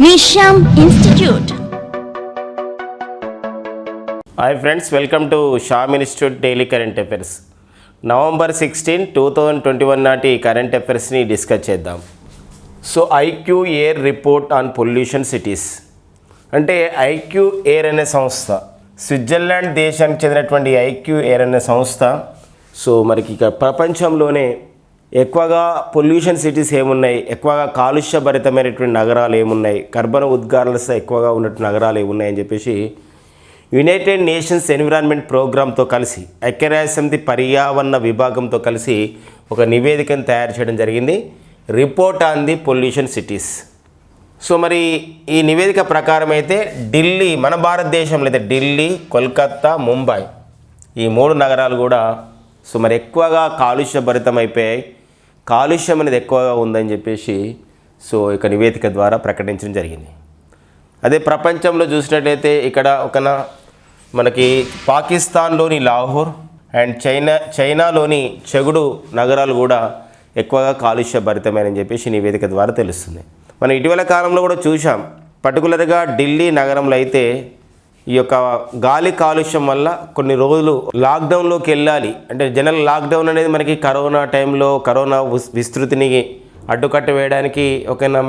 Nisham Institute. Hi friends, welcome to Sham Institute Daily Current Affairs. November 16, 2021 నాటి current అఫైర్స్ని discuss చేద్దాం. So IQ air report on pollution cities అంటే IQ air అనే సంస్థ, Switzerland దేశానికి చెందినటువంటి ఐక్యూ ఎయిర్ అనే సంస్థ. సో మనకి ఇక ప్రపంచంలోనే ఎక్కువగా పొల్యూషన్ సిటీస్ ఏమున్నాయి, ఎక్కువగా కాలుష్యభరితమైనటువంటి నగరాలు ఏమున్నాయి, కర్బన ఉద్గారాలతో ఎక్కువగా ఉన్నటువంటి నగరాలు ఏమున్నాయని చెప్పేసి యునైటెడ్ నేషన్స్ ఎన్విరాన్మెంట్ ప్రోగ్రామ్తో కలిసి ఐక్యరాజ్యసమితి పర్యావరణ విభాగంతో కలిసి ఒక నివేదికను తయారు చేయడం జరిగింది, report on the pollution cities. So మరి ఈ నివేదిక ప్రకారం అయితే ఢిల్లీ, మన భారతదేశంలో అయితే ఢిల్లీ, కోల్కత్తా, ముంబై ఈ మూడు నగరాలు కూడా సో మరి ఎక్కువగా కాలుష్యభరితం అయిపోయాయి, కాలుష్యం అనేది ఎక్కువగా ఉందని చెప్పేసి సో ఇక నివేదిక ద్వారా ప్రకటించడం జరిగింది. అదే ప్రపంచంలో చూసినట్లయితే ఇక్కడ మనకి పాకిస్తాన్లోని లాహోర్ అండ్ చైనాలోని చెగుడు నగరాలు కూడా ఎక్కువగా కాలుష్యభరితమైనని చెప్పేసి నివేదిక ద్వారా తెలుస్తుంది. మనం ఇటీవల కాలంలో కూడా చూసాం, పర్టికులర్గా ఢిల్లీ నగరంలో అయితే ఈ యొక్క గాలి కాలుష్యం వల్ల కొన్ని రోజులు లాక్డౌన్లోకి వెళ్ళాలి. అంటే జనరల్ లాక్డౌన్ అనేది మనకి కరోనా టైంలో కరోనా విస్తృతిని అడ్డుకట్ట వేయడానికి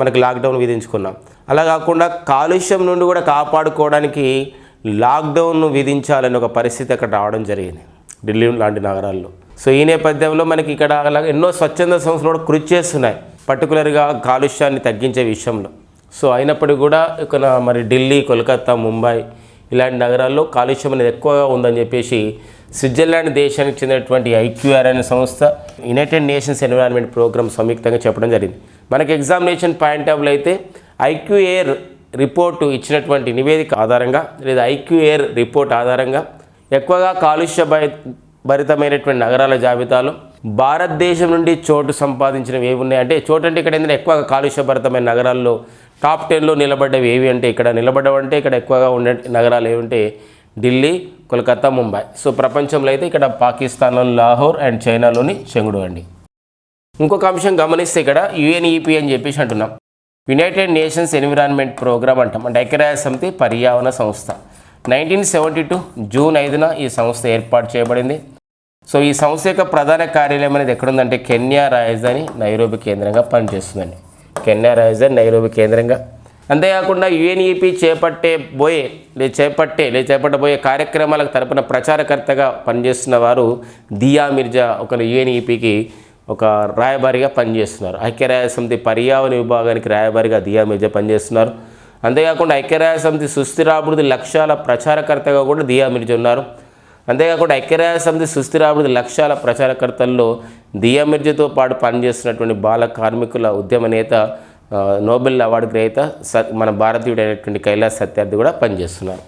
మనకి లాక్డౌన్ విధించుకున్నాం. అలా కాకుండా కాలుష్యం నుండి కూడా కాపాడుకోవడానికి లాక్డౌన్ విధించాలని ఒక పరిస్థితి అక్కడ రావడం జరిగింది ఢిల్లీ లాంటి నగరాల్లో. సో ఈ నేపథ్యంలో మనకి ఇక్కడ ఎన్నో స్వచ్ఛంద సంస్థలు కూడా కృషి చేస్తున్నాయి పర్టికులర్గా కాలుష్యాన్ని తగ్గించే విషయంలో. సో అయినప్పటికీ కూడా మరి ఢిల్లీ, కోల్కత్తా, ముంబై ఇలాంటి నగరాల్లో కాలుష్యం అనేది ఎక్కువగా ఉందని చెప్పేసి స్విట్జర్లాండ్ దేశానికి చెందినటువంటి ఐక్యూఆర్ అనే సంస్థ, యునైటెడ్ నేషన్స్ ఎన్విరాన్మెంట్ ప్రోగ్రామ్ సంయుక్తంగా చెప్పడం జరిగింది. మనకి ఎగ్జామినేషన్ పాయింట్ ఆఫ్ వ్యూ అయితే ఐక్యూ ఎయిర్ రిపోర్టు ఇచ్చినటువంటి నివేదిక ఆధారంగా లేదా ఐక్యూ ఎయిర్ రిపోర్ట్ ఆధారంగా ఎక్కువగా కాలుష్య భరితమైనటువంటి నగరాల జాబితాలో భారతదేశం నుండి చోటు సంపాదించినవి ఏవి ఉన్నాయి అంటే, చోటు అంటే ఇక్కడ ఏంటంటే ఎక్కువగా కాలుష్యభరితమైన నగరాల్లో టాప్ 10లో నిలబడ్డవి ఏవి అంటే, ఇక్కడ నిలబడ్డవంటే ఇక్కడ ఎక్కువగా ఉండే నగరాలు ఏమంటే ఢిల్లీ, కోల్కత్తా, ముంబై. సో ప్రపంచంలో అయితే ఇక్కడ పాకిస్తాన్లోని లాహోర్ అండ్ చైనాలోని చెంగుడు అండి. ఇంకొక అంశం గమనిస్తే ఇక్కడ యుఎన్ఈపి అని చెప్పేసి అంటున్నాం, యునైటెడ్ నేషన్స్ ఎన్విరాన్మెంట్ ప్రోగ్రామ్ అంటాం, అంటే ఐక్యరాజ్యసమితి పర్యావరణ సంస్థ. 1972 జూన్ 5న ఈ సంస్థ ఏర్పాటు చేయబడింది. సో ఈ సంస్థ యొక్క ప్రధాన కార్యాలయం అనేది ఎక్కడుందంటే కెన్యా రాజధాని నైరోబి కేంద్రంగా పనిచేస్తుందండి. కెన్యా రాజధాని నైరోబి కేంద్రంగా. అంతేకాకుండా యుఎన్ఈపి చేపట్టబోయే కార్యక్రమాలకు తరపున ప్రచారకర్తగా పనిచేస్తున్న వారు దియా మిర్జా యుఎన్ఈపికి ఒక రాయబారిగా పనిచేస్తున్నారు. ఐక్యరాజ్యసమితి పర్యావరణ విభాగానికి రాయబారిగా దియా మిర్జా పనిచేస్తున్నారు. అంతేకాకుండా ఐక్యరాజ్యసమితి సుస్థిరాభివృద్ధి లక్ష్యాల ప్రచారకర్తగా కూడా దియా మిర్జా ఉన్నారు. అంతేకాకుండా ఐక్యరాజ్యసమితి సుస్థిరాభివృద్ధి లక్ష్యాల ప్రచారకర్తల్లో దియా మిర్జాతో పాటు పనిచేస్తున్నటువంటి బాల కార్మికుల ఉద్యమ నేత, నోబెల్ అవార్డు గ్రహీత మన భారతీయుడైనటువంటి కైలాస్ సత్యార్థి కూడా పనిచేస్తున్నారు.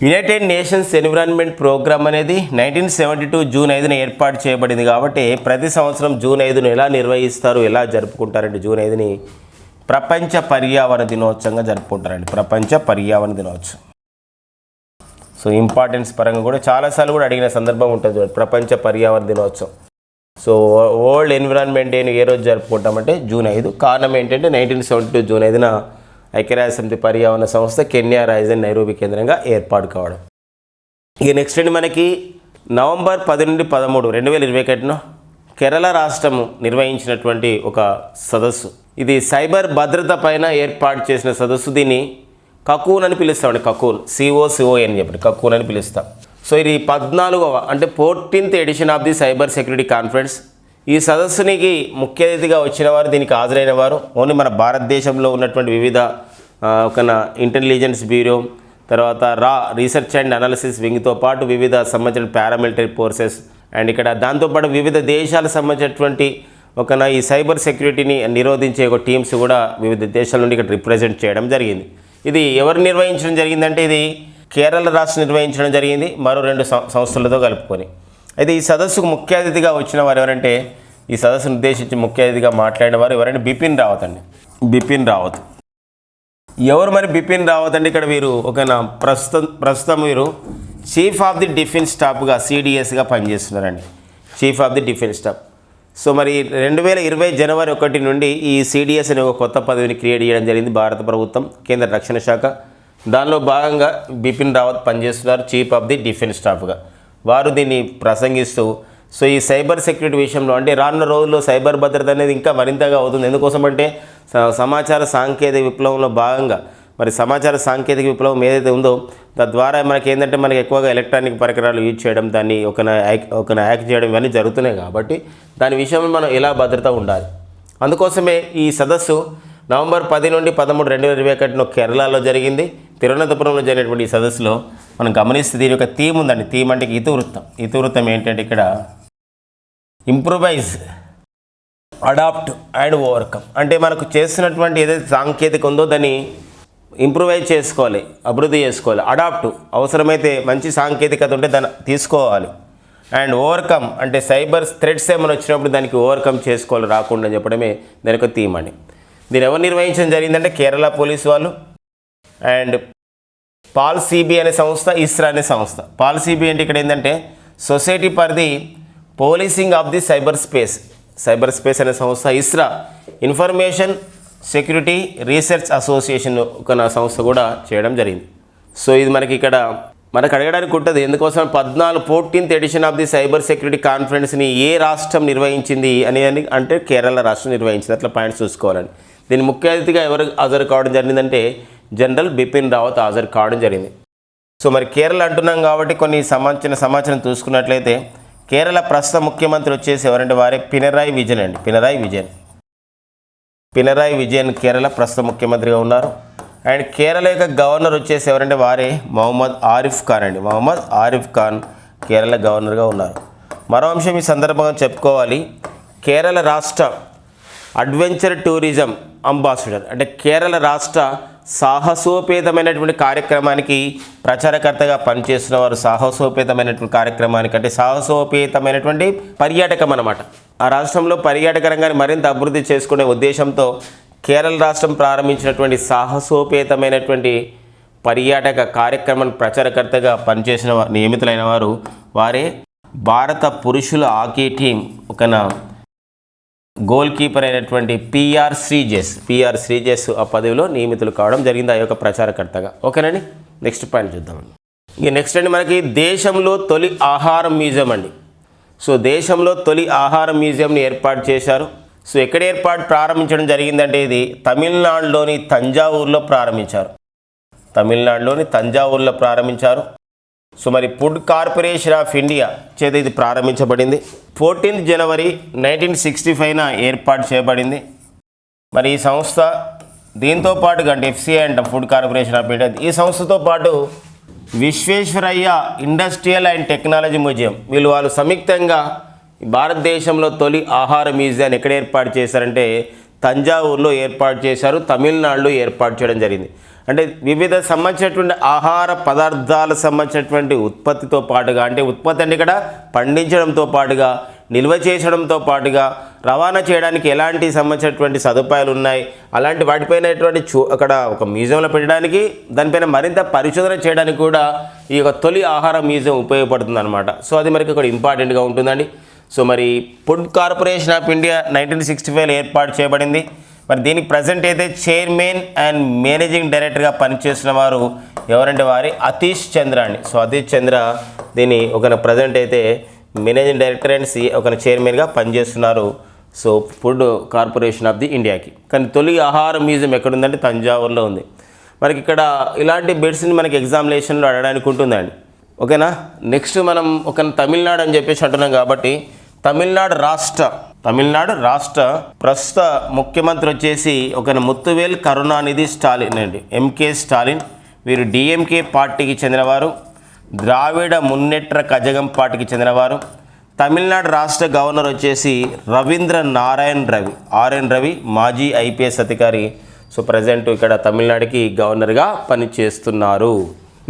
యునైటెడ్ నేషన్స్ ఎన్విరాన్మెంట్ ప్రోగ్రామ్ అనేది 1972 జూన్ 5న ఏర్పాటు చేయబడింది. కాబట్టి ప్రతి సంవత్సరం జూన్ 5ను ఎలా నిర్వహిస్తారు, ఎలా జరుపుకుంటారంటే జూన్ 5ని ప్రపంచ పర్యావరణ దినోత్సవంగా జరుపుకుంటారండి. ప్రపంచ పర్యావరణ దినోత్సవం. సో ఇంపార్టెన్స్ పరంగా కూడా చాలాసార్లు కూడా అడిగిన సందర్భం ఉంటుంది ప్రపంచ పర్యావరణ దినోత్సవం. సో వరల్డ్ ఎన్విరాన్మెంట్ డేని ఏ రోజు జరుపుకుంటామంటే జూన్ 5. కారణం ఏంటంటే 1972 జూన్ 5న ఐక్యరాజ్యసమితి పర్యావరణ సంస్థ కెన్యా రాజధాని నైరోబి కేంద్రంగా ఏర్పాటు కావడం. ఇక నెక్స్ట్ అండి మనకి నవంబర్ 10 నుండి 13, 2021 కేరళ రాష్ట్రము నిర్వహించినటువంటి ఒక సదస్సు. ఇది సైబర్ భద్రత పైన ఏర్పాటు చేసిన సదస్సు. దీన్ని కకూన్ అని పిలుస్తామండి. కకూన్, COCON అని చెప్పండి, కకూన్ అని పిలుస్తాం. సో ఇది 14వ అంటే 14th edition of the cyber security conference. ఈ సదస్సునికి ముఖ్య అతిథిగా వచ్చిన వారు, దీనికి హాజరైన వారు ఓన్లీ మన భారతదేశంలో ఉన్నటువంటి వివిధ ఇంటెలిజెన్స్ బ్యూరో, తర్వాత రీసెర్చ్ అండ్ అనాలిసిస్ వింగ్తో పాటు వివిధ సంబంధించిన పారామిలిటరీ ఫోర్సెస్ అండ్ ఇక్కడ దాంతోపాటు వివిధ దేశాలకు సంబంధించినటువంటి ఈ సైబర్ సెక్యూరిటీని నిరోధించే ఒక టీమ్స్ కూడా వివిధ దేశాల నుండి ఇక్కడ రిప్రజెంట్ చేయడం జరిగింది. ఇది ఎవరు నిర్వహించడం జరిగిందంటే ఇది కేరళ రాష్ట్రం నిర్వహించడం జరిగింది, మరో 2 సంస్థలతో కలుపుకొని. అయితే ఈ సదస్సుకు ముఖ్య అతిథిగా వచ్చిన వారు ఎవరంటే, ఈ సదస్సును ఉద్దేశించి ముఖ్య అతిథిగా మాట్లాడిన వారు ఎవరంటే బిపిన్ రావత్ అండి. బిపిన్ రావత్ ఎవరు మరి? బిపిన్ రావత్ అంటే ఇక్కడ వీరు ప్రస్తుతం వీరు చీఫ్ ఆఫ్ ది డిఫెన్స్ స్టాఫ్గా CDSగా పనిచేస్తున్నారండి. Chief of the defence staff. So మరి 2020 జనవరి 1 నుండి ఈ సిడిఎస్ అనే ఒక కొత్త పదవిని క్రియేట్ చేయడం జరిగింది భారత ప్రభుత్వం, కేంద్ర రక్షణ శాఖ. దానిలో భాగంగా బిపిన్ రావత్ పనిచేస్తున్నారు చీఫ్ ఆఫ్ ది డిఫెన్స్ స్టాఫ్గా. వారు దీన్ని ప్రసంగిస్తూ సో ఈ సైబర్ సెక్యూరిటీ విషయంలో అంటే రానున్న రోజుల్లో సైబర్ భద్రత అనేది ఇంకా మరింతగా అవుతుంది. ఎందుకోసం అంటే సమాచార సాంకేతిక విప్లవంలో భాగంగా మరి సమాచార సాంకేతిక విప్లవం ఏదైతే ఉందో తద్వారా మనకి ఏంటంటే మనకి ఎక్కువగా ఎలక్ట్రానిక్ పరికరాలు యూజ్ చేయడం, దాన్ని ఒక హ్యాక్ చేయడం ఇవన్నీ జరుగుతున్నాయి. కాబట్టి దాని విషయంలో మనం ఎలా భద్రత ఉండాలి, అందుకోసమే ఈ సదస్సు నవంబర్ 10 నుండి 13, 2021 కేరళలో జరిగింది. తిరువనంతపురంలో జరిగినటువంటి ఈ సదస్సులో మనం గమనిస్తే దీని యొక్క థీమ్ ఉందండి. థీమ్ అంటే ఇతివృత్తం ఏంటంటే ఇక్కడ ఇంప్రూవైజ్, అడాప్ట్ అండ్ ఓవర్కమ్. అంటే మనకు చేస్తున్నటువంటి ఏదైతే సాంకేతిక ఉందో దాన్ని ఇంప్రూవైజ్ చేసుకోవాలి, అభివృద్ధి చేసుకోవాలి. అడాప్ట్ అవసరమైతే మంచి సాంకేతికత ఉంటే దాన్ని తీసుకోవాలి. అండ్ ఓవర్కమ్ అంటే సైబర్ థ్రెట్స్ ఏమైనా వచ్చినప్పుడు దానికి ఓవర్కమ్ చేసుకోవాలి, రాకుండా చెప్పడమే దాని యొక్క థీమ్ అండి. దీన్ని ఎవరు నిర్వహించడం జరిగిందంటే కేరళ పోలీసు వాళ్ళు అండ్ పాల్సీబీ అనే సంస్థ, ఇస్రా అనే సంస్థ. పాల్సీబీ అంటే ఇక్కడ ఏంటంటే society for the policing of the cyber space అనే సంస్థ. ఇస్రా ఇన్ఫర్మేషన్ సెక్యూరిటీ రీసెర్చ్ అసోసియేషన్ ఒక సంస్థ కూడా చేయడం జరిగింది. సో ఇది మనకి ఇక్కడ మనకు అడగడానికి ఉంటుంది, ఎందుకోసం 14th edition of the cyber security కాన్ఫరెన్స్ని ఏ రాష్ట్రం నిర్వహించింది అని అంటే కేరళ రాష్ట్రం నిర్వహించింది. అట్లా పాయింట్స్ చూసుకోవాలండి. దీని ముఖ్య అతిథిగా ఎవరు హాజరు కావడం జరిగిందంటే జనరల్ బిపిన్ రావత్ హాజరు కావడం జరిగింది. సో మరి కేరళ అంటున్నాం కాబట్టి కొన్ని సమాచారం చూసుకున్నట్లయితే కేరళ ప్రస్తుత ముఖ్యమంత్రి వచ్చేసి ఎవరంటే వారే పినరాయి విజయన్ అండి. పినరాయి విజయన్ కేరళ ప్రస్తుత ముఖ్యమంత్రిగా ఉన్నారు. అండ్ కేరళ యొక్క గవర్నర్ వచ్చేసి ఎవరంటే వారే మొహమ్మద్ ఆరిఫ్ ఖాన్ అండి. మొహమ్మద్ ఆరిఫ్ ఖాన్ కేరళ గవర్నర్గా ఉన్నారు. మరో అంశం ఈ సందర్భంగా చెప్పుకోవాలి, కేరళ రాష్ట్ర అడ్వెంచర్ టూరిజం అంబాసిడర్ అంటే కేరళ రాష్ట్ర సాహసోపేతమైనటువంటి కార్యక్రమానికి ప్రచారకర్తగా పనిచేస్తున్న వారు. సాహసోపేతమైనటువంటి కార్యక్రమానికి అంటే సాహసోపేతమైనటువంటి పర్యాటకం అన్నమాట. ఆ రాష్ట్రంలో పర్యాటక రంగాన్ని మరింత అభివృద్ధి చేసుకునే ఉద్దేశంతో కేరళ రాష్ట్రం ప్రారంభించినటువంటి సాహసోపేతమైనటువంటి పర్యాటక కార్యక్రమానికి ప్రచారకర్తగా పనిచేసిన నియమితులైన వారే భారత పురుషుల హాకీ టీం ఒక గోల్ కీపర్ అయినటువంటి పిఆర్ శ్రీజేస్ ఆ పదవిలో నియమితులు కావడం జరిగింది ఆ యొక్క ప్రచారకర్తగా. ఓకేనండి, నెక్స్ట్ పాయింట్ చూద్దామండి. ఇక నెక్స్ట్ అండి మనకి దేశంలో తొలి ఆహారం మ్యూజియం అండి. సో దేశంలో తొలి ఆహారం మ్యూజియంని ఏర్పాటు చేశారు. సో ఎక్కడ ప్రారంభించడం జరిగిందంటే ఇది తమిళనాడులోని తంజావూరులో ప్రారంభించారు. సో మరి ఫుడ్ కార్పొరేషన్ ఆఫ్ ఇండియా చేత ఇది ప్రారంభించబడింది. 14th జనవరి 1965 ఏర్పాటు చేయబడింది. మరి ఈ సంస్థ దీంతో పాటుగా అంటే ఎఫ్సిఐ అంట ఫుడ్ కార్పొరేషన్ ఆఫ్ ఇండియా, ఈ సంస్థతో పాటు Visvesvaraya industrial and technology museum వాళ్ళు సంయుక్తంగా భారతదేశంలో తొలి ఆహార మ్యూజియాన్ని ఎక్కడ ఏర్పాటు చేశారంటే తంజావూరులో ఏర్పాటు చేశారు, తమిళనాడులో ఏర్పాటు చేయడం జరిగింది. అంటే వివిధ సంబంధించినటువంటి ఆహార పదార్థాలకు సంబంధించినటువంటి ఉత్పత్తితో పాటుగా అంటే ఉత్పత్తి అంటే ఇక్కడ పండించడంతో పాటుగా నిల్వ చేసడంతో పాటుగా రవాణా చేయడానికి ఎలాంటి సంబంధించినటువంటి సదుపాయాలు ఉన్నాయి, అలాంటి వాటిపైనటువంటి అక్కడ ఒక మ్యూజియంలో పెట్టడానికి దానిపైన మరింత పరిశోధన చేయడానికి కూడా ఈ యొక్క తొలి ఆహార మ్యూజియం ఉపయోగపడుతుంది అనమాట. సో అది మనకి ఇక్కడ ఇంపార్టెంట్గా ఉంటుందండి. సో మరి ఫుడ్ కార్పొరేషన్ ఆఫ్ ఇండియా 1965 ఏర్పాటు చేయబడింది. మరి దీనికి ప్రజెంట్ అయితే చైర్మన్ అండ్ మేనేజింగ్ డైరెక్టర్గా పనిచేస్తున్న వారు ఎవరంటే వారి అతీష్ చంద్ర అండి. సో అతీష్ చంద్ర దీని ఒక ప్రజెంట్ అయితే మేనేజింగ్ డైరెక్టర్ అండ్ ఒక చైర్మన్గా పనిచేస్తున్నారు. So food corporation of the ఇండియాకి. కానీ తొలి ఆహార మ్యూజియం ఎక్కడుందంటే తంజావూరులో ఉంది. మనకి ఇక్కడ ఇలాంటి బిట్స్ని మనకి ఎగ్జామినేషన్లో అడగడానికి ఉంటుందండి. ఓకేనా, నెక్స్ట్ మనం ఒక తమిళనాడు అని చెప్పేసి అంటున్నాం కాబట్టి తమిళనాడు రాష్ట్ర ప్రస్తుత ముఖ్యమంత్రి వచ్చేసి ఒక ముత్తువేల్ కరుణానిధి స్టాలిన్ అండి. ఎంకే స్టాలిన్ వీరు డిఎంకే పార్టీకి చెందినవారు, ద్రావిడ మున్నేట్ర కజగం పార్టీకి చెందినవారు. తమిళనాడు రాష్ట్ర గవర్నర్ వచ్చేసి రవీంద్ర నారాయణ్ రవి మాజీ ఐపీఎస్ అధికారి. సో ప్రజెంట్ ఇక్కడ తమిళనాడుకి గవర్నర్గా పనిచేస్తున్నారు.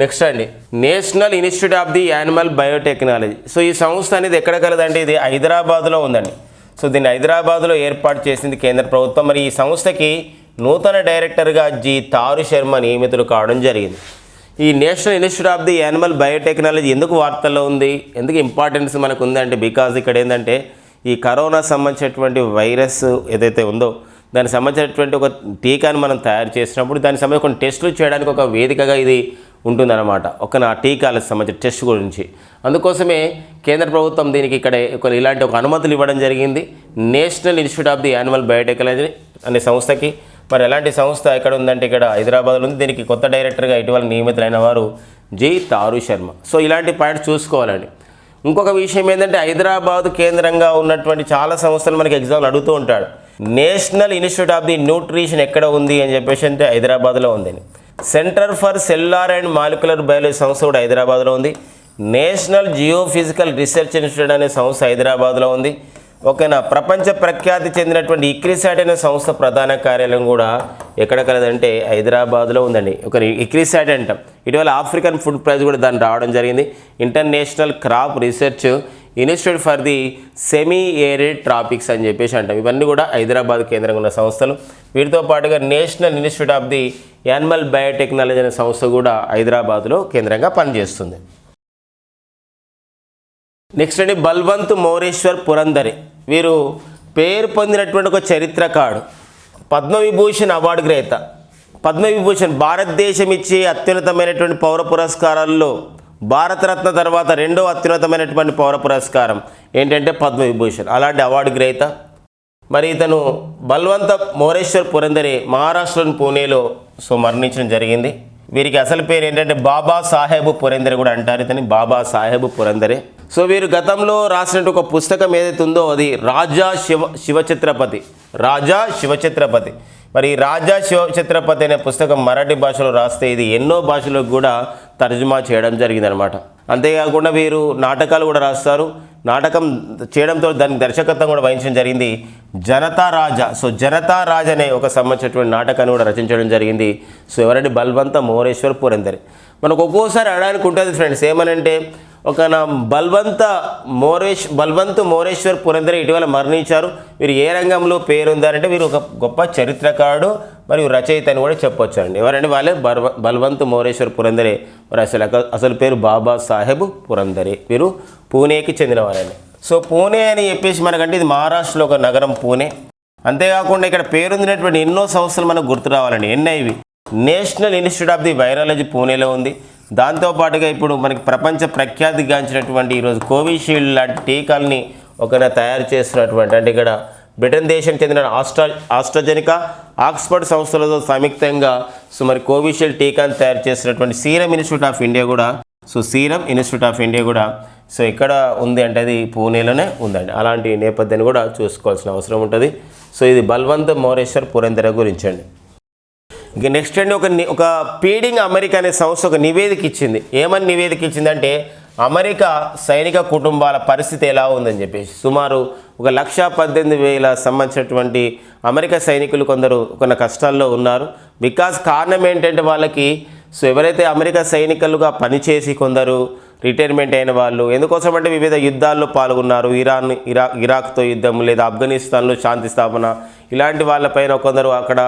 నెక్స్ట్ అండి national institute of the animal biotechnology. So ఈ సంస్థ అనేది ఎక్కడ కలదంటే ఇది హైదరాబాద్లో ఉందండి. సో దీన్ని హైదరాబాద్లో ఏర్పాటు చేసింది కేంద్ర ప్రభుత్వం. మరి ఈ సంస్థకి నూతన డైరెక్టర్గా జి తారు శర్మ నియమితులు కావడం జరిగింది. ఈ national institute of the animal biotechnology ఎందుకు వార్తల్లో ఉంది, ఎందుకు ఇంపార్టెన్స్ మనకు ఉందంటే బికాజ్ ఇక్కడ ఏంటంటే ఈ కరోనా సంబంధించినటువంటి వైరస్ ఏదైతే ఉందో దానికి సంబంధించినటువంటి ఒక టీకాను మనం తయారు చేసినప్పుడు దానికి సంబంధించి కొన్ని టెస్టులు చేయడానికి ఒక వేదికగా ఇది ఉంటుందన్నమాట. నా టీకాలకు సంబంధించిన టెస్ట్ గురించి. అందుకోసమే కేంద్ర ప్రభుత్వం దీనికి ఇక్కడ ఇలాంటి ఒక అనుమతులు ఇవ్వడం జరిగింది. National institute of the animal biotechnology అనే సంస్థకి. మరి ఎలాంటి సంస్థ ఎక్కడ ఉందంటే ఇక్కడ హైదరాబాద్లో ఉంది. దీనికి కొత్త డైరెక్టర్గా ఇటీవల నియమితులైన వారు జి తారు శర్మ. సో ఇలాంటి పాయింట్స్ చూసుకోవాలండి. ఇంకొక విషయం ఏంటంటే హైదరాబాద్ కేంద్రంగా ఉన్నటువంటి చాలా సంస్థలు మనకి ఎగ్జామ్లు అడుగుతూ ఉంటాడు. National institute of the nutrition ఎక్కడ ఉంది అని చెప్పేసి అంటే హైదరాబాద్లో ఉందని. Centre for cellular and molecular biology సంస్థ కూడా హైదరాబాద్లో ఉంది. నేషనల్ జియోఫిజికల్ రీసెర్చ్ ఇన్స్టిట్యూట్ అనే సంస్థ హైదరాబాద్లో ఉంది. ప్రపంచ ప్రఖ్యాతి చెందినటువంటి ఇక్రిసాట్ అనే సంస్థ ప్రధాన కార్యాలయం కూడా ఎక్కడ కలదంటే హైదరాబాద్లో ఉందండి. ఇక్రిసాట్ అంటాం. ఇటీవల ఆఫ్రికన్ ఫుడ్ ప్రైజ్ కూడా దాన్ని రావడం జరిగింది. International crop research institute for the semi arid tropics అని చెప్పేసి అంటాం. ఇవన్నీ కూడా హైదరాబాద్ కేంద్రంగా ఉన్న సంస్థలు. వీటితో పాటుగా national institute of the animal biotechnology అనే సంస్థ కూడా హైదరాబాద్లో కేంద్రంగా పనిచేస్తుంది. నెక్స్ట్ అండి బల్వంత్ మోరేశ్వర్ పురందరే. వీరు పేరు పొందినటువంటి ఒక చరిత్రకారుడు, పద్మవిభూషణ్ అవార్డు గ్రహీత. పద్మవిభూషణ్ భారతదేశం ఇచ్చే అత్యున్నతమైనటువంటి పౌర పురస్కారాల్లో భారతరత్న తర్వాత రెండో అత్యున్నతమైనటువంటి పౌర పురస్కారం ఏంటంటే పద్మవిభూషణ్. అలాంటి అవార్డు గ్రహీత. మరి ఇతను బల్వంత మోరేశ్వర్ పురందరే మహారాష్ట్రలోని పూణేలో మరణించడం జరిగింది. వీరికి అసలు పేరు ఏంటంటే బాబా సాహెబ్ పురందరే కూడా అంటారు. ఇతని బాబా సాహెబ్ పురందరే. వీరు గతంలో రాసినట్టు ఒక పుస్తకం ఏదైతే ఉందో అది రాజా శివఛత్రపతి. రాజా శివఛత్రపతి. మరి రాజా శివఛత్రపతి అనే పుస్తకం మరాఠీ భాషలో రాస్తే ఇది ఎన్నో భాషలకు కూడా తర్జుమా చేయడం జరిగిందనమాట. అంతేకాకుండా వీరు నాటకాలు కూడా రాస్తారు. నాటకం చేయడంతో దానికి దర్శకత్వం కూడా వహించడం జరిగింది. జనతా రాజా. జనతా రాజా అనే ఒక సంబంధించినటువంటి నాటకాన్ని కూడా రచించడం జరిగింది. ఎవరంటే బల్వంత మోరేశ్వర్ పురందరే. మనకు ఒక్కోసారి అడడానికి ఉంటుంది ఫ్రెండ్స్, ఏమనంటే బల్వంత్ మోరేశ్వర్ పురందరే ఇటీవల మరణించారు. వీరు ఏ రంగంలో పేరుందారంటే వీరు ఒక గొప్ప చరిత్రకారుడు మరియు రచయిత అని కూడా చెప్పొచ్చు అండి. ఎవరంటే వాళ్ళే బల్వంత్ మోరేశ్వర్ పురందరే. మరి అసలు పేరు బాబా సాహెబ్ పురందరే. వీరు పూణేకి చెందినవారండి. పూణే అని చెప్పేసి మనకంటే ఇది మహారాష్ట్రలో ఒక నగరం పూణే. అంతేకాకుండా ఇక్కడ పేరొందినటువంటి ఎన్నో సంస్థలు మనకు గుర్తు రావాలండి. NIV national institute of the virology పూణేలో ఉంది. దాంతోపాటుగా ఇప్పుడు మనకి ప్రపంచ ప్రఖ్యాతిగాంచినటువంటి ఈరోజు కోవిషీల్డ్ లాంటి టీకాలని తయారు చేస్తున్నటువంటి అంటే ఇక్కడ బ్రిటన్ దేశం చెందిన ఆస్ట్రాజెనికా ఆక్స్ఫర్డ్ సంస్థలతో సంయుక్తంగా మరి కోవిషీల్డ్ టీకాను తయారు చేస్తున్నటువంటి సీరం ఇన్స్టిట్యూట్ ఆఫ్ ఇండియా కూడా సీరం ఇన్స్టిట్యూట్ ఆఫ్ ఇండియా కూడా ఎక్కడ ఉంది అంటే అది పూణేలోనే ఉందండి. అలాంటి నేపథ్యాన్ని కూడా చూసుకోవాల్సిన అవసరం ఉంటుంది. ఇది బల్వంత్ మోరేశ్వర్ పురందరే గురించి అండి. ఇక నెక్స్ట్ అండి ఒక ఫీడింగ్ అమెరికా అనే సంస్థ ఒక నివేదిక ఇచ్చింది. ఏమని నివేదిక ఇచ్చిందంటే అమెరికా సైనిక కుటుంబాల పరిస్థితి ఎలా ఉందని చెప్పేసి. సుమారు 1,18,000 సంబంధించినటువంటి అమెరికా సైనికులు కొన్ని కష్టాల్లో ఉన్నారు. కారణం ఏంటంటే వాళ్ళకి ఎవరైతే అమెరికా సైనికులుగా పనిచేసి కొందరు రిటైర్మెంట్ అయిన వాళ్ళు ఎందుకోసం అంటే వివిధ యుద్ధాల్లో పాల్గొన్నారు. ఇరాక్తో యుద్ధం లేదా ఆఫ్ఘనిస్తాన్లో శాంతి స్థాపన ఇలాంటి వాళ్ళపైన కొందరు అక్కడ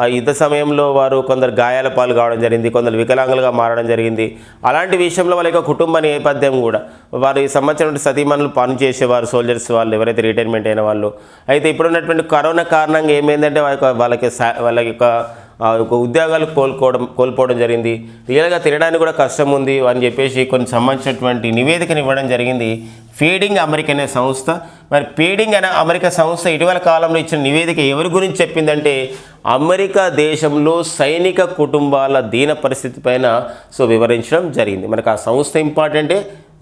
ఆ యుద్ధ సమయంలో వారు కొందరు గాయాల పాలు కావడం జరిగింది, కొందరు వికలాంగులుగా మారడం జరిగింది. అలాంటి విషయంలో వాళ్ళ యొక్క కుటుంబ నేపథ్యం కూడా వారి సంబంధించిన సతీమణులు పనిచేసేవారు సోల్జర్స్ వాళ్ళు ఎవరైతే రిటైర్మెంట్ అయిన వాళ్ళు. అయితే ఇప్పుడున్నటువంటి కరోనా కారణంగా ఏమైందంటే వాళ్ళ యొక్క ఉద్యోగాలు కోల్పోవడం జరిగింది. రియల్గా తినడానికి కూడా కష్టం ఉంది అని చెప్పేసి కొన్ని సంబంధించినటువంటి నివేదికను ఇవ్వడం జరిగింది ఫీడింగ్ అమెరికా అనే సంస్థ. మరి ఫీడింగ్ అనే అమెరికా సంస్థ ఇటీవల కాలంలో ఇచ్చిన నివేదిక ఎవరి గురించి చెప్పిందంటే అమెరికా దేశంలో సైనిక కుటుంబాల దీన పరిస్థితి పైన వివరించడం జరిగింది. మనకు ఆ సంస్థ ఇంపార్టెంటే,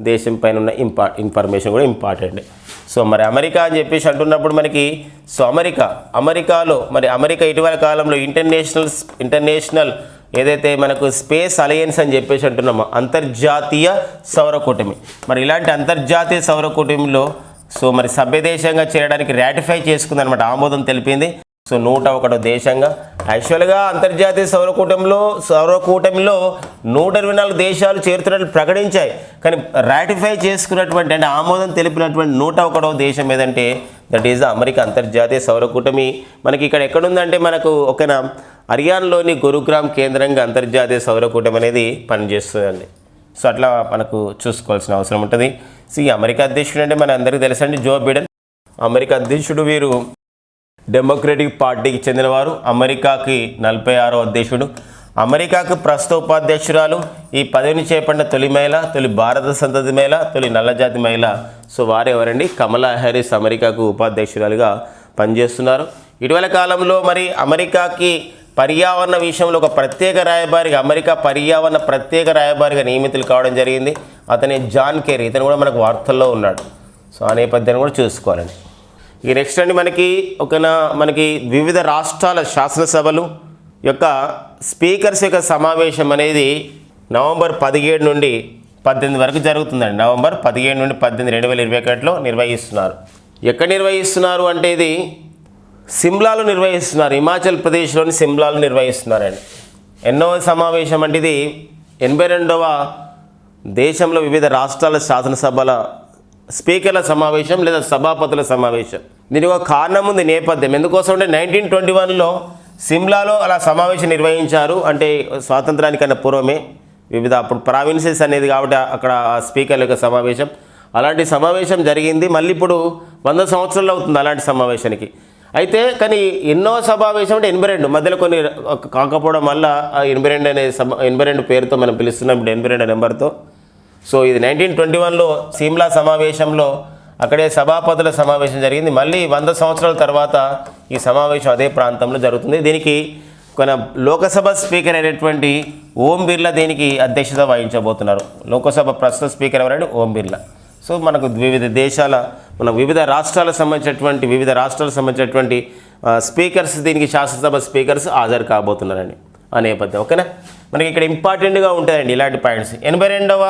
దేశం పైన ఉన్న ఇన్ఫర్మేషన్ కూడా ఇంపార్టెంటే. మరి అమెరికా అని చెప్పేసి అంటున్నప్పుడు మనకి అమెరికాలో మరి అమెరికా ఇటీవల కాలంలో ఇంటర్నేషనల్ ఏదైతే మనకు స్పేస్ అలయన్స్ అని చెప్పేసి అంటున్నామో అంతర్జాతీయ సౌర కూటమి. మరి ఇలాంటి అంతర్జాతీయ సౌర కూటమిలో మరి సభ్యదేశంగా చేరడానికి రాటిఫై చేసుకుందనమాట, ఆమోదం తెలిపింది. 101 దేశంగా. యాక్చువల్గా అంతర్జాతీయ సౌర కూటమిలో 124 దేశాలు చేరుతున్నట్లు ప్రకటించాయి. కానీ రాటిఫై చేసుకున్నటువంటి అంటే ఆమోదం తెలిపినటువంటి 101వ దేశం ఏదంటే దట్ ఈజ్ అమెరికా అంతర్జాతీయ సౌర కూటమి. మనకి ఇక్కడ ఎక్కడుందంటే మనకు హర్యానాలోని గురుగ్రామ్ కేంద్రంగా అంతర్జాతీయ సౌర కూటమి అనేది పనిచేస్తుందండి. అట్లా మనకు చూసుకోవాల్సిన అవసరం ఉంటుంది. ఈ అమెరికా అధ్యక్షుడు అంటే మన అందరికీ తెలుసండి జో బిడెన్. అమెరికా అధ్యక్షుడు వీరు డెమోక్రటిక్ పార్టీకి చెందినవారు. అమెరికాకి 46వ అధ్యక్షుడు. అమెరికాకు ప్రస్తుత ఉపాధ్యక్షురాలు. ఈ పదవిని చేపట్టిన తొలి మహిళ, తొలి భారత సంతతి మహిళ, తొలి నల్లజాతి మహిళ. సో వారు ఎవరండి? కమలా హ్యారిస్ అమెరికాకు ఉపాధ్యక్షురాలుగా పనిచేస్తున్నారు. ఇటీవల కాలంలో మరి అమెరికాకి పర్యావరణ విషయంలో ఒక ప్రత్యేక రాయబారిగా, అమెరికా పర్యావరణ ప్రత్యేక రాయబారిగా నియమితులు కావడం జరిగింది. అతని జాన్ కేరీ. ఇతను కూడా మనకు వార్తల్లో ఉన్నాడు. సో ఆ నేపథ్యాన్ని కూడా చూసుకోవాలండి. ఇక నెక్స్ట్ అండి మనకి వివిధ రాష్ట్రాల శాసనసభలు యొక్క స్పీకర్స్ యొక్క సమావేశం అనేది నవంబర్ 17 నుండి 18 వరకు జరుగుతుందండి. నవంబర్ 17 నుండి 18, 2021లో నిర్వహిస్తున్నారు. ఎక్కడ నిర్వహిస్తున్నారు అంటే ఇది సిమ్లాలో నిర్వహిస్తున్నారు. హిమాచల్ ప్రదేశ్లోని సిమ్లాలో నిర్వహిస్తున్నారండి. ఎన్నవ సమావేశం అంటే ఇది 82వ దేశంలో వివిధ రాష్ట్రాల శాసనసభల స్పీకర్ల సమావేశం లేదా సభాపతుల సమావేశం. దీనికి ఒక కారణం ఉంది, నేపథ్యం. ఎందుకోసం అంటే 1921లో సిమ్లాలో అలా సమావేశం నిర్వహించారు. అంటే స్వాతంత్రానికన్నా పూర్వమే, వివిధ అప్పుడు ప్రావిన్సెస్ అనేది కాబట్టి అక్కడ స్పీకర్ల యొక్క సమావేశం. అలాంటి సమావేశం జరిగింది. మళ్ళీ ఇప్పుడు 100 సంవత్సరాలు అవుతుంది అలాంటి సమావేశానికి. అయితే కానీ ఎన్నో సమావేశం అంటే 82, మధ్యలో కొన్ని కాకపోవడం వల్ల 82 అనే 82 పేరుతో మనం పిలుస్తున్నాం, ఇప్పుడు 82 నెంబర్తో. సో ఇది 1921లో సిమ్లా సమావేశంలో అక్కడే సభాపతుల సమావేశం జరిగింది. మళ్ళీ 100 సంవత్సరాల తర్వాత ఈ సమావేశం అదే ప్రాంతంలో జరుగుతుంది. దీనికి కొన్ని లోకసభ స్పీకర్ అయినటువంటి ఓం బిర్లా దీనికి అధ్యక్షత వహించబోతున్నారు. లోకసభ ప్రస్తుత స్పీకర్ ఎవరంటే ఓం బిర్లా. సో మనకు వివిధ రాష్ట్రాలకు సంబంధించినటువంటి స్పీకర్స్, దీనికి శాసనసభ స్పీకర్స్ హాజరు కాబోతున్నారండి ఆ నేపథ్యం. ఓకేనా? మనకి ఇక్కడ ఇంపార్టెంట్గా ఉంటాయండి ఇలాంటి పాయింట్స్. 82వ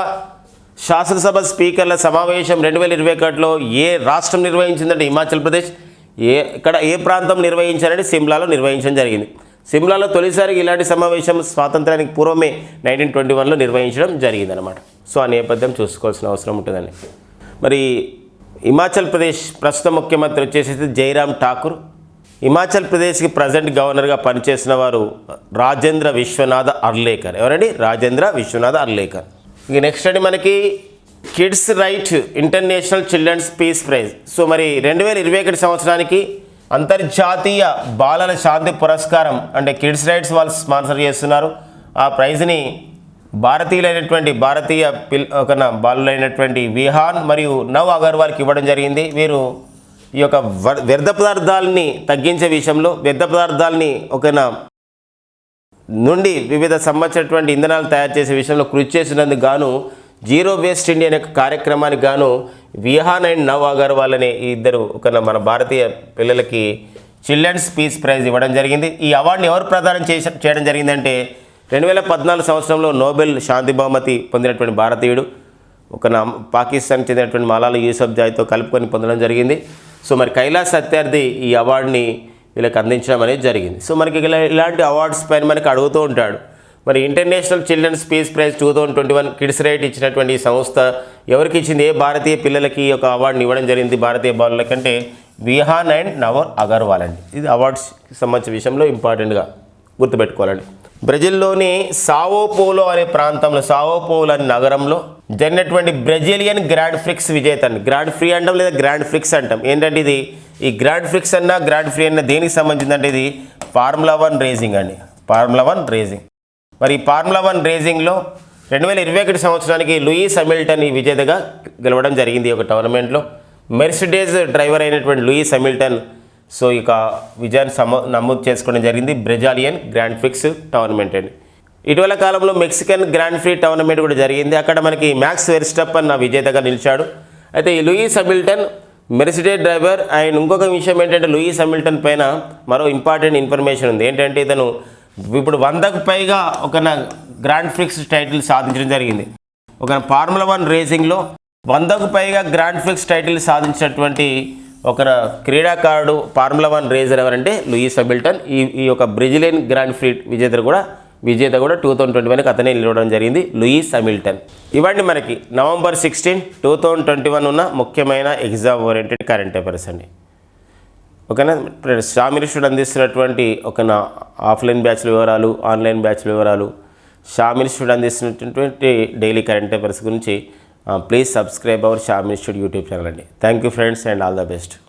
శాసనసభ స్పీకర్ల సమావేశం 2021లో ఏ రాష్ట్రం నిర్వహించిందంటే హిమాచల్ ప్రదేశ్. ఏ ప్రాంతం నిర్వహించారంటే సిమ్లాలో నిర్వహించడం జరిగింది. సిమ్లాలో తొలిసారిగా ఇలాంటి సమావేశం స్వాతంత్రానికి పూర్వమే 1921లో నిర్వహించడం జరిగిందనమాట. సో ఆ నేపథ్యం చూసుకోవాల్సిన అవసరం ఉంటుందండి. మరి హిమాచల్ ప్రదేశ్ ప్రస్తుత ముఖ్యమంత్రి వచ్చేసి జైరామ్ ఠాకూర్. హిమాచల్ ప్రదేశ్కి ప్రజెంట్ గవర్నర్గా పనిచేసిన వారు రాజేంద్ర విశ్వనాథ్ అర్లేకర్. ఎవరండి? రాజేంద్ర విశ్వనాథ్ అర్లేకర్. ఇక నెక్స్ట్ అండి మనకి kids right international children's peace prize. So మరి 2021 సంవత్సరానికి అంతర్జాతీయ బాలల శాంతి పురస్కారం అంటే కిడ్స్ రైట్స్ వాళ్ళు స్పాన్సర్ చేస్తున్నారు. ఆ ప్రైజ్ని బాలులైనటువంటి విహాన్ మరియు నవ్ అగర్వాల్కి ఇవ్వడం జరిగింది. వీరు ఈ యొక్క వ్యర్థ పదార్థాలని తగ్గించే విషయంలో, వ్యర్థ పదార్థాలని నుండి వివిధ సంబంధించినటువంటి ఇంధనాలు తయారు చేసే విషయంలో కృషి చేసినందుకు గాను జీరో వేస్ట్ ఇండియా అనే కార్యక్రమానికి గాను విహాన్ అండ్ నవ్ అగర్వాల్ అనే ఈ ఇద్దరు మన భారతీయ పిల్లలకి చిల్డ్రన్స్ పీస్ ప్రైజ్ ఇవ్వడం జరిగింది. ఈ అవార్డుని ఎవరు ప్రదానం చేయడం జరిగిందంటే 2014 సంవత్సరంలో నోబెల్ శాంతి బహుమతి పొందినటువంటి భారతీయుడు పాకిస్తాన్ చెందినటువంటి మలాలా యూసఫ్జాయ్తో కలుపుకొని పొందడం జరిగింది. సో మరి కైలాస్ సత్యార్థి ఈ అవార్డుని వీళ్ళకి అందించడం అనేది జరిగింది. సో మనకి ఇలాంటి అవార్డ్స్ పైన మనకి అడుగుతూ ఉంటాడు. మరి international children's peace prize 2021 kids right ఇచ్చినటువంటి ఈ సంస్థ ఎవరికి ఇచ్చింది? ఏ భారతీయ పిల్లలకి ఒక అవార్డుని ఇవ్వడం జరిగింది భారతీయ బాలుల కంటే? విహాన్ అండ్ నవ్ అగర్వాల్ అండి. ఇది అవార్డ్స్కి సంబంధించిన విషయంలో ఇంపార్టెంట్గా గుర్తుపెట్టుకోవాలండి. బ్రెజిల్లోని సావోపోలో అనే ప్రాంతంలో, సావోపోలో అనే నగరంలో జరిగినటువంటి బ్రెజిలియన్ గ్రాండ్ ప్రిక్స్ విజేత అండి. గ్రాండ్ ప్రీ అంటాం లేదా గ్రాండ్ ప్రిక్స్ అంటాం. ఏంటంటే ఇది ఈ గ్రాండ్ ప్రిక్స్ అన్న గ్రాండ్ ప్రీ అన్న దేనికి సంబంధించిందంటే ఇది ఫార్ములా 1 రేసింగ్ అండి. Formula 1 racing. మరి ఈ ఫార్ములా 1 రేసింగ్లో 2021 సంవత్సరానికి లూయిస్ హామిల్టన్ ఈ విజేతగా గెలవడం జరిగింది. ఒక టోర్నమెంట్లో మెర్సిడీస్ డ్రైవర్ అయినటువంటి లూయిస్ హామిల్టన్ సో ఇక విజయాన్ని నమోదు చేసుకోవడం జరిగింది బ్రెజిలియన్ గ్రాండ్ ప్రిక్స్ టోర్నమెంట్ అండి. ఇటీవల కాలంలో మెక్సికన్ గ్రాండ్ ప్రీ టోర్నమెంట్ కూడా జరిగింది. అక్కడ మనకి మ్యాక్స్ వెర్స్టప్పన్ విజేతగా నిలిచాడు. అయితే ఈ Lewis Hamilton Mercedes driver. And ఇంకొక విషయం ఏంటంటే లూయిస్ హామిల్టన్ పైన మరో ఇంపార్టెంట్ ఇన్ఫర్మేషన్ ఉంది. ఏంటంటే ఇతను ఇప్పుడు 100కు పైగా గ్రాండ్ ప్రిక్స్ టైటిల్ సాధించడం జరిగింది. ఫార్ములా 1 రేసింగ్లో 100కు పైగా గ్రాండ్ ప్రిక్స్ టైటిల్ సాధించినటువంటి క్రీడాకారుడు ఫార్ములా 1 రేసర్ ఎవరంటే లూయిస్ హామిల్టన్. ఈ యొక్క బ్రెజిలియన్ గ్రాండ్ ప్రీ విజేత కూడా 2021కి అతనే నిలవడం జరిగింది, లూయిస్ హామిల్టన్. ఇవ్వండి మనకి నవంబర్ 16, 2021 ఉన్న ముఖ్యమైన ఎగ్జామ్ ఓరియంటెడ్ కరెంట్ అఫైర్స్ అండి. ఓకేనా? షామినిస్టుడు అందిస్తున్నటువంటి ఆఫ్లైన్ బ్యాచ్ల వివరాలు, ఆన్లైన్ బ్యాచ్ల వివరాలు, షామినిస్టుడు అందిస్తున్నటువంటి డైలీ కరెంట్ అఫైర్స్ గురించి ప్లీజ్ సబ్స్క్రైబ్ అవర్ షామినిస్టుడ్ యూట్యూబ్ ఛానల్ అండి. Thank you friends and all the best.